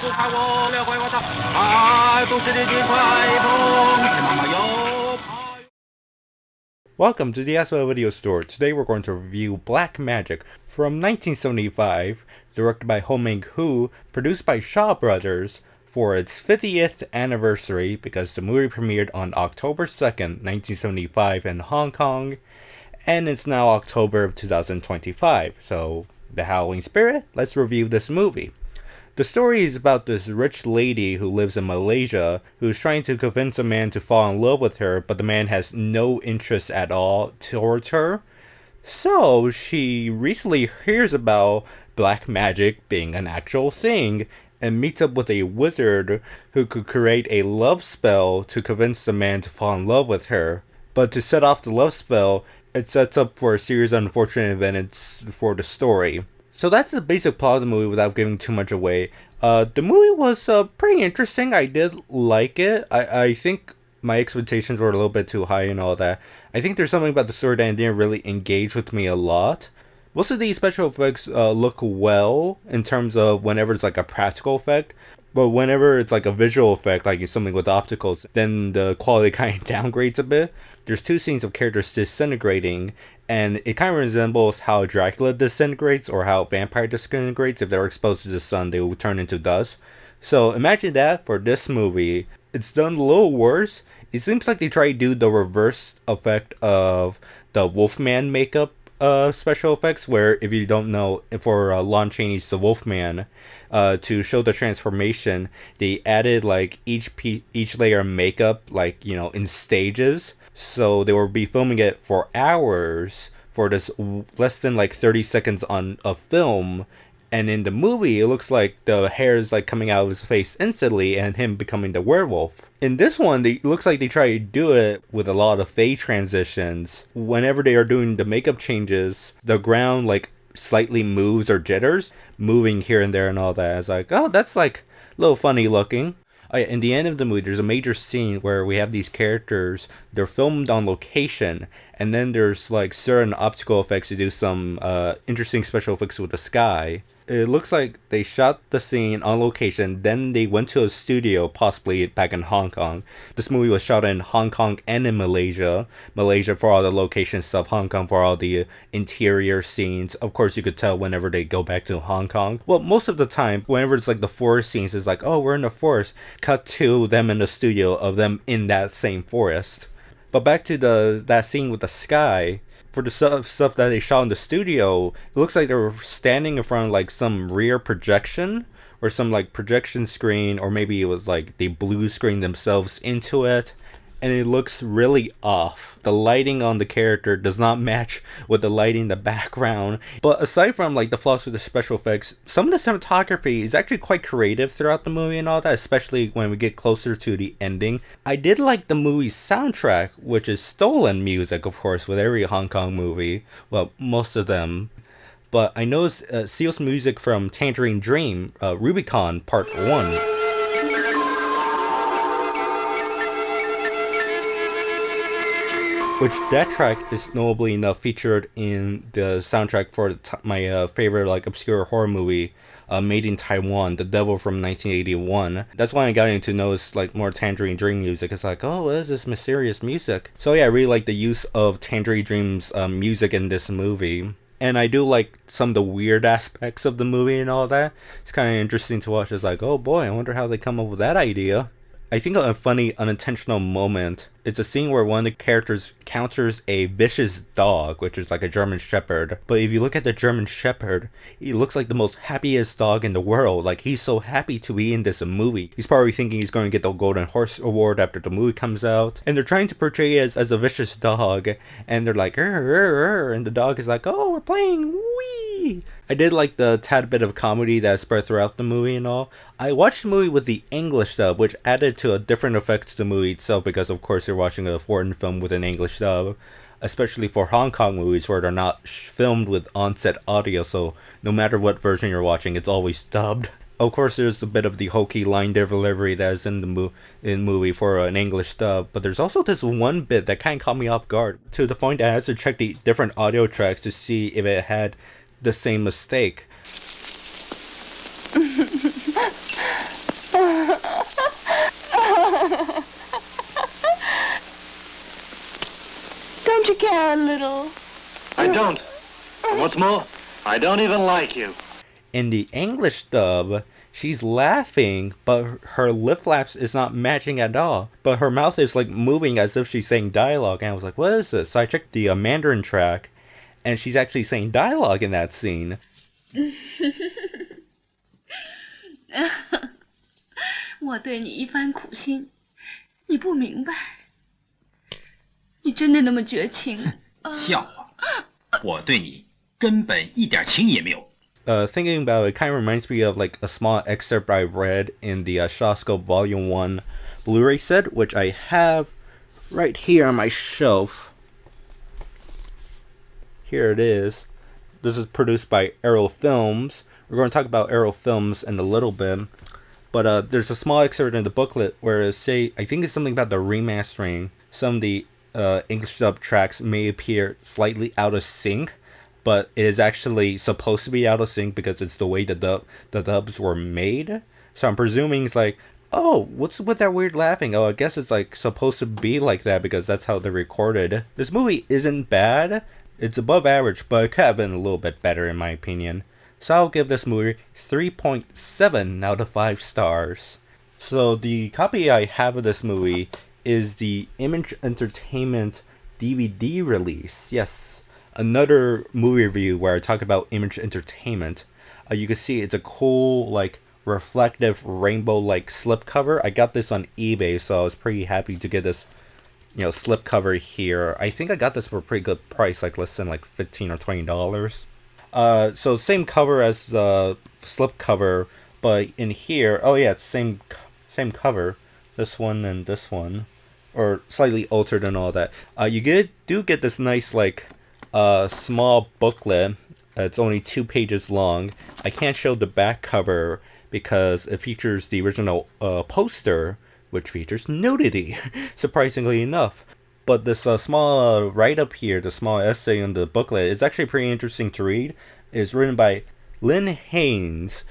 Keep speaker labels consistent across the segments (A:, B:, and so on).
A: Welcome to the ACEVEDO video store. Today we're going to review Black Magic from 1975, directed by Ho Meng Hua, produced by Shaw Brothers for its 50th anniversary because the movie premiered on October 2nd, 1975 in Hong Kong, and it's now October of 2025. So, the Halloween spirit, let's review this movie. The story is about this rich lady who lives in Malaysia who's trying to convince a man to fall in love with her, but the man has no interest at all towards her. So she recently hears about black magic being an actual thing and meets up with a wizard who could create a love spell to convince the man to fall in love with her. But to set off the love spell, it sets up for a series of unfortunate events for the story. So that's the basic plot of the movie without giving too much away. The movie was pretty interesting. I did like it. I think my expectations were a little bit too high and all that. I think there's something about the story that didn't really engage with me a lot. Most of these special effects look well in terms of whenever it's like a practical effect. But whenever it's like a visual effect, like something with opticals, then the quality kind of downgrades a bit. There's two scenes of characters disintegrating, and it kind of resembles how Dracula disintegrates or how vampire disintegrates. If they're exposed to the sun, they will turn into dust. So imagine that for this movie. It's done a little worse. It seems like they try to do the reverse effect of the Wolfman makeup special effects, where if you don't know, for Lon Chaney's The Wolfman, to show the transformation, they added like each layer of makeup, like, you know, in stages. So they will be filming it for hours for this less than like 30 seconds on a film. And in the movie, it looks like the hair is like coming out of his face instantly and him becoming the werewolf. In this one, it looks like they try to do it with a lot of fade transitions. Whenever they are doing the makeup changes, the ground like slightly moves or jitters, moving here and there and all that. It's like, oh, that's like a little funny looking. Oh yeah, in the end of the movie, there's a major scene where we have these characters, they're filmed on location, and then there's like certain optical effects to do some interesting special effects with the sky. It looks like they shot the scene on location, then they went to a studio, possibly back in Hong Kong. This movie was shot in Hong Kong and in Malaysia. Malaysia for all the location stuff, Hong Kong for all the interior scenes. Of course, you could tell whenever they go back to Hong Kong. Well, most of the time, whenever it's like the forest scenes, it's like, oh, we're in the forest. Cut to them in the studio of them in that same forest. But back to that scene with the sky. For the stuff that they shot in the studio, it looks like they were standing in front of like some rear projection or some like projection screen, or maybe it was like they blue screened themselves into it, and it looks really off. The lighting on the character does not match with the lighting in the background. But aside from like the flaws with the special effects, some of the cinematography is actually quite creative throughout the movie and all that, especially when we get closer to the ending. I did like the movie's soundtrack, which is stolen music, of course, with every Hong Kong movie. Well, most of them. But I noticed steals music from Tangerine Dream, Rubicon Part 1. Which that track is notably enough featured in the soundtrack for my favorite like obscure horror movie, made in Taiwan, The Devil from 1981. That's why I got into notice like more Tangerine Dream music. It's like, oh, what is this mysterious music? So yeah, I really like the use of Tangerine Dream's music in this movie. And I do like some of the weird aspects of the movie and all that. It's kind of interesting to watch. It's like, oh boy, I wonder how they come up with that idea. I think a funny unintentional moment, it's a scene where one of the characters counters a vicious dog, which is like a German Shepherd. But if you look at the German Shepherd, he looks like the most happiest dog in the world. Like, he's so happy to be in this movie. He's probably thinking he's going to get the Golden Horse Award after the movie comes out. And they're trying to portray it as a vicious dog. And they're like, and the dog is like, oh, we're playing, wee. I did like the tad bit of comedy that spread throughout the movie and all. I watched the movie with the English dub, which added to a different effect to the movie itself, because of course you're watching a foreign film with an English dub, especially for Hong Kong movies where they're not filmed with on-set audio, so no matter what version you're watching, it's always dubbed. Of course, there's a bit of the hokey line delivery that is in the movie for an English dub, but there's also this one bit that kind of caught me off guard, to the point that I had to check the different audio tracks to see if it had the same mistake.
B: you care a little?
C: I don't. And what's more, I don't even like you.
A: In the English dub, she's laughing, but her lip flaps is not matching at all. But her mouth is like moving as if she's saying dialogue. And I was like, what is this? So I checked the Mandarin track, and she's actually saying dialogue in that scene.
B: 我对你一番苦心，你不明白。你真的那么绝情？
D: 笑话！我对你根本一点情也没有。
A: Thinking about it, kind of reminds me of like a small excerpt I read in the Shawscope Volume 1 Blu-ray set, which I have right here on my shelf. Here it is. This is produced by Arrow Films. We're going to talk about Arrow Films in a little bit. But there's a small excerpt in the booklet where it say, I think it's something about the remastering. Some of the English dub tracks may appear slightly out of sync, but it is actually supposed to be out of sync because it's the way the dubs were made. So I'm presuming it's like, oh, what's with that weird laughing? Oh, I guess it's like supposed to be like that because that's how they recorded. This movie isn't bad. It's above average, but it could have been a little bit better in my opinion. So I'll give this movie 3.7 out of 5 stars. So the copy I have of this movie is the Image Entertainment DVD release. Yes, another movie review where I talk about Image Entertainment. You can see it's a cool, like, reflective rainbow-like slipcover. I got this on eBay, so I was pretty happy to get this, you know, slipcover here. I think I got this for a pretty good price, like less than like $15 or $20. So same cover as the slipcover, but in here, oh yeah, it's same cover. This one and this one, or slightly altered and all that. You do get this nice like small booklet. It's only 2 pages long. I can't show the back cover because it features the original poster, which features nudity, surprisingly enough. But this small write-up here, the small essay in the booklet, is actually pretty interesting to read. It's written by Lynn Haynes,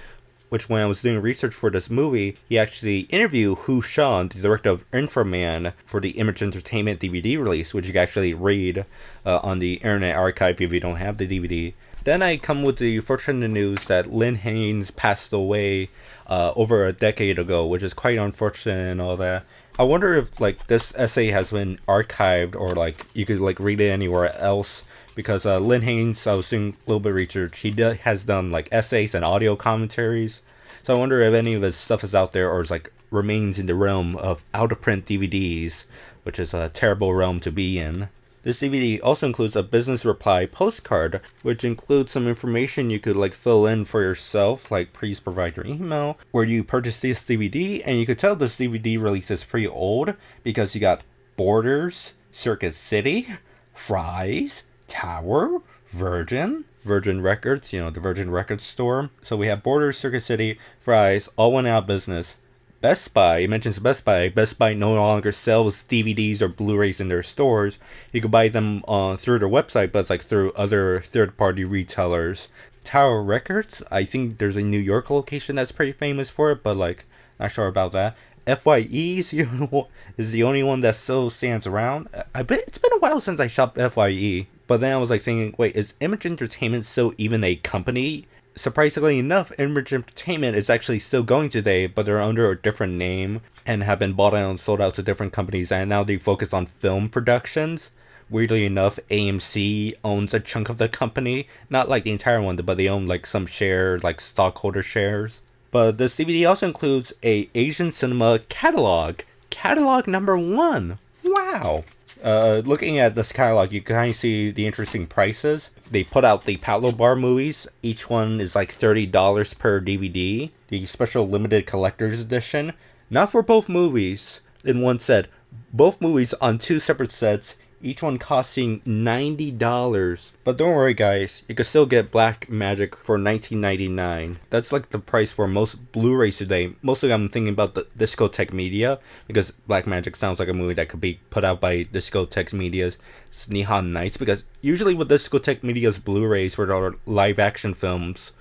A: which when I was doing research for this movie, he actually interviewed Hu Shan, the director of Inframan, for the Image Entertainment DVD release, which you can actually read on the Internet Archive if you don't have the DVD. Then I come with the fortunate news that Lynn Haynes passed away over a decade ago, which is quite unfortunate and all that. I wonder if like this essay has been archived or like you could like read it anywhere else, because Lynn Haynes, I was doing a little bit of research, he has done like essays and audio commentaries, so I wonder if any of his stuff is out there or is like remains in the realm of out of print DVDs, which is a terrible realm to be in. This DVD also includes a business reply postcard, which includes some information you could like fill in for yourself, like please provide your email, where you purchased this DVD, and you could tell this DVD release is pretty old because you got Borders, Circuit City, Fry's, Tower, Virgin Records, you know, the Virgin Records store. So we have Borders, Circuit City, Fry's, all went out of business. Best Buy, it mentions Best Buy. Best Buy no longer sells DVDs or Blu-rays in their stores. You can buy them through their website, but it's like through other third-party retailers. Tower Records, I think there's a New York location that's pretty famous for it, but like, not sure about that. FYE is the only one that still stands around. I bet it's been a while since I shopped FYE, but then I was like thinking, wait, is Image Entertainment still even a company? Surprisingly enough, Image Entertainment is actually still going today, but they're under a different name and have been bought out and sold out to different companies, and now they focus on film productions. Weirdly enough, AMC owns a chunk of the company. Not like the entire one, but they own like some shares, like stockholder shares. But this DVD also includes a Asian cinema catalog. Catalog number 1. Wow! Looking at this catalog, you can kind of see the interesting prices. They put out the Paolo Bar movies. Each one is like $30 per DVD. The special limited collector's edition. Not for both movies in one set. Both movies on 2 separate sets. Each one costing $90. But don't worry guys, you can still get Black Magic for $19.99. That's like the price for most Blu-rays today. Mostly I'm thinking about the Discotek Media, because Black Magic sounds like a movie that could be put out by Discotek Media's Nihon Nights, because usually with Discotek Media's Blu-rays for our live action films,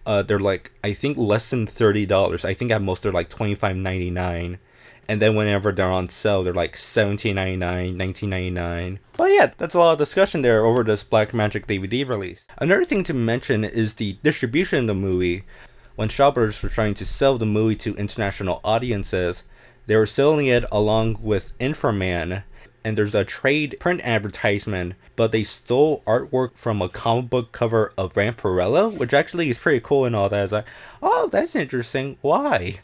A: they're like, I think less than $30. I think at most they're like $25.99. and then whenever they're on sale, they're like $17.99, $19.99. But yeah, that's a lot of discussion there over this Black Magic DVD release. Another thing to mention is the distribution of the movie. When Shaw Brothers were trying to sell the movie to international audiences, they were selling it along with Inframan, and there's a trade print advertisement, but they stole artwork from a comic book cover of Vampirella, which actually is pretty cool and all that. It's like, oh, that's interesting. Why?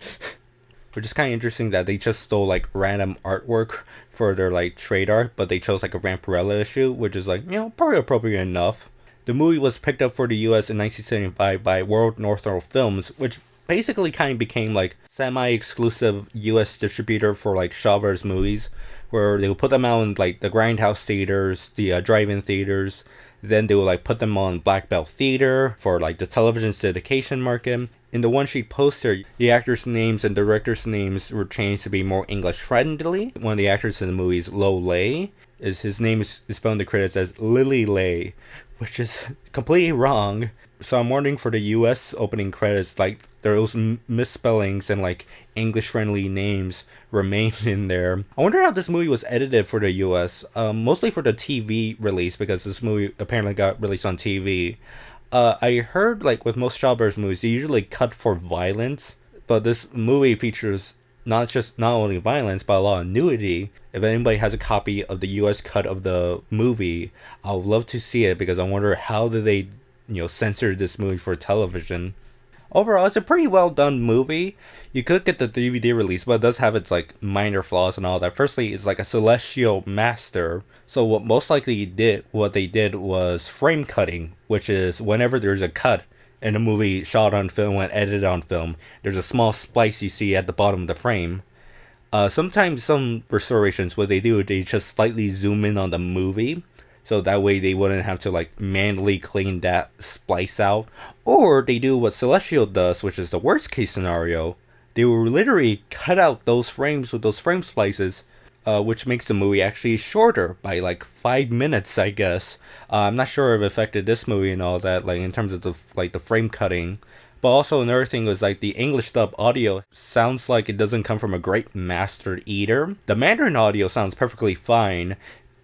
A: Which is kind of interesting that they just stole like random artwork for their like trade art, but they chose like a Vampirella issue, which is like, probably appropriate enough. The movie was picked up for the US in 1975 by World Northern Films, which basically kind of became like semi-exclusive US distributor for like Shaw Brothers movies, where they would put them out in like the Grindhouse theaters, the drive-in theaters. Then they would like put them on Black Belt Theater for like the television syndication market. In the one-sheet poster, the actors' names and directors' names were changed to be more English-friendly. One of the actors in the movie is Lo Lay. His name is spelled in the credits as Lily Lay, which is completely wrong. So I'm wondering for the US opening credits, like those misspellings and like English-friendly names remain in there. I wonder how this movie was edited for the US, mostly for the TV release, because this movie apparently got released on TV. I heard like with most Shaw Brothers movies, they usually cut for violence, but this movie features not only violence, but a lot of nudity. If anybody has a copy of the US cut of the movie, I would love to see it, because I wonder how did they censor this movie for television. Overall, it's a pretty well done movie. You could get the DVD release, but it does have its like minor flaws and all that. Firstly, it's like a celestial master. So what they did was frame cutting, which is whenever there's a cut in a movie shot on film and edited on film, there's a small splice you see at the bottom of the frame. Sometimes some restorations, what they do, they just slightly zoom in on the movie, so that way they wouldn't have to like manually clean that splice out. Or they do what Celestial does, which is the worst case scenario. They will literally cut out those frames with those frame splices, which makes the movie actually shorter by like 5 minutes, I guess. I'm not sure if it affected this movie and all that, like in terms of the frame cutting. But also another thing was like the English dub audio sounds like it doesn't come from a great master either. The Mandarin audio sounds perfectly fine.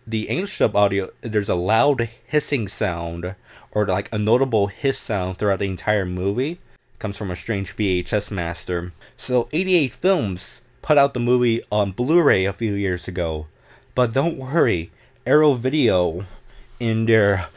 A: The English dub audio, there's a loud hissing sound, or like a notable hiss sound throughout the entire movie. It comes from a strange VHS master. So 88 Films put out the movie on Blu-ray a few years ago. But don't worry, ACEVEDO, in their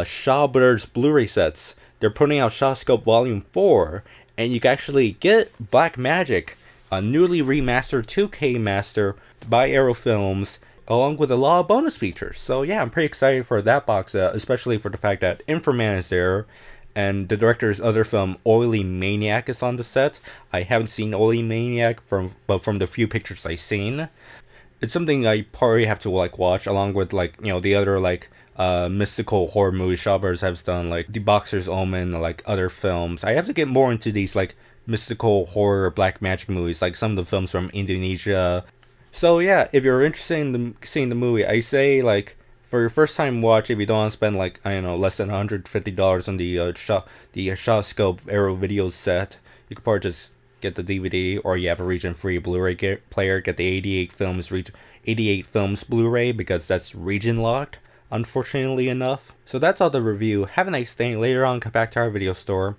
A: Shaw Brothers Blu-ray sets, they're putting out Shawscope Volume 4, and you can actually get Black Magic, a newly remastered 2K master by Arrow Films, along with a lot of bonus features. So yeah, I'm pretty excited for that box set, especially for the fact that Inframan is there, and the director's other film, Oily Maniac, is on the set. I haven't seen Oily Maniac, but from the few pictures I've seen, it's something I probably have to like watch, along with like the other like mystical horror movies Shaw Brothers has done, like The Boxer's Omen, like other films. I have to get more into these like mystical horror black magic movies, like some of the films from Indonesia. So yeah, if you're interested in seeing the movie, I say like for your first time watch, if you don't want to spend like less than $150 on the Shawscope Arrow Video set, you could probably just get the DVD, or you have a region-free Blu-ray player, get the 88 Films Blu-ray, because that's region locked, unfortunately enough. So that's all the review. Have a nice day. Later on, come back to our video store.